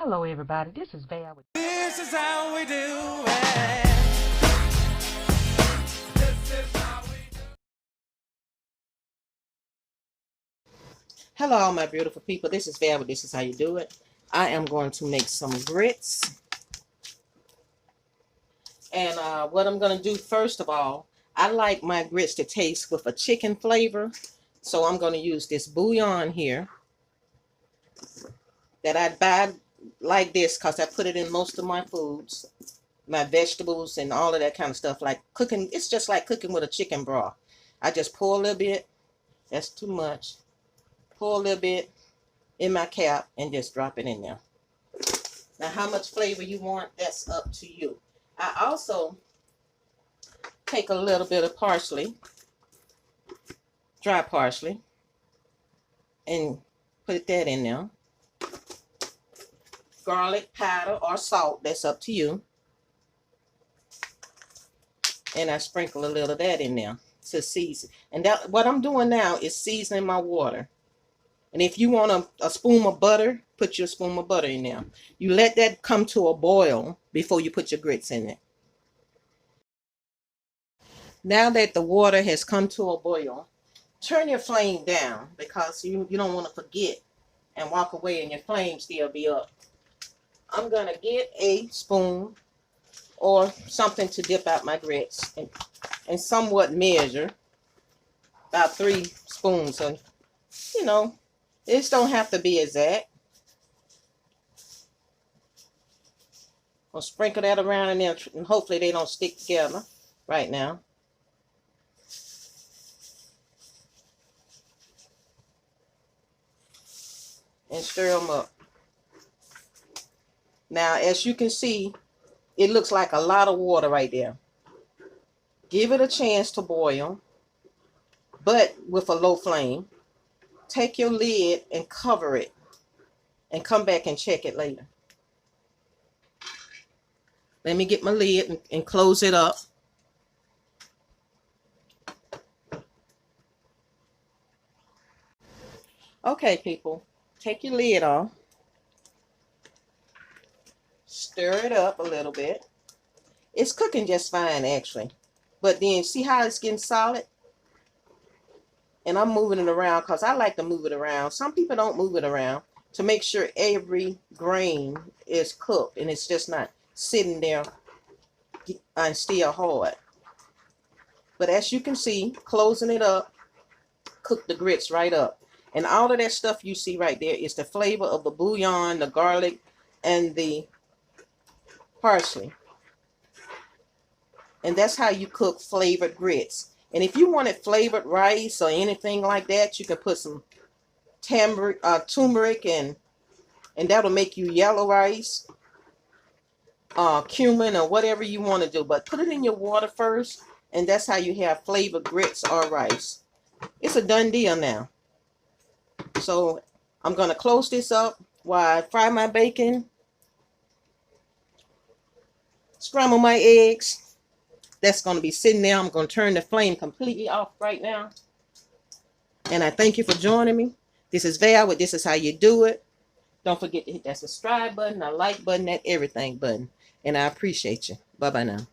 Hello, everybody. This is Val. This is how we do it. Hello, all my beautiful people. This is Val. This is how you do it. I am going to make some grits. And what I'm going to do first of all, I like my grits to taste with a chicken flavor. So I'm going to use this bouillon here that I buy like this because I put it in most of my foods, my vegetables and all of that kind of stuff. Like cooking, it's just like cooking with a chicken broth. I just pour a little bit. That's too much. Pour a little bit in my cap and just drop it in there. Now, how much flavor you want, that's up to you. I also take a little bit of parsley, dry parsley, and put that in there. Garlic powder or salt, that's up to you. And I sprinkle a little of that in there to season. And that, what I'm doing now is seasoning my water. And if you want a spoon of butter, put your spoon of butter in there. You let that come to a boil before you put your grits in it. Now that the water has come to a boil, turn your flame down because you don't want to forget and walk away and your flame still be up. I'm going to get a spoon or something to dip out my grits and somewhat measure about 3 spoons. So, you know, this don't have to be exact. I'll sprinkle that around in there and hopefully they don't stick together right now. And stir them up. Now, as you can see, it looks like a lot of water right there. Give it a chance to boil, but with a low flame. Take your lid and cover it and come back and check it later. Let me get my lid and close it up. Okay, people, take your lid off. Stir it up a little bit. It's cooking just fine, actually. But then, see how it's getting solid? And I'm moving it around because I like to move it around. Some people don't move it around to make sure every grain is cooked and it's just not sitting there and still hard. But as you can see, closing it up, cook the grits right up. And all of that stuff you see right there is the flavor of the bouillon, the garlic, and the parsley. And that's how you cook flavored grits. And if you wanted flavored rice or anything like that, you can put some turmeric and that'll make you yellow rice, cumin or whatever you want to do. But put it in your water first, and that's how you have flavored grits or rice. It's a done deal now. So I'm going to close this up while I fry my bacon, scramble my eggs. That's going to be sitting there. I'm going to turn the flame completely off right now. And I thank you for joining me. This is Val with This Is How You Do It. Don't forget to hit that subscribe button, that like button, that everything button. And I appreciate you. Bye-bye now.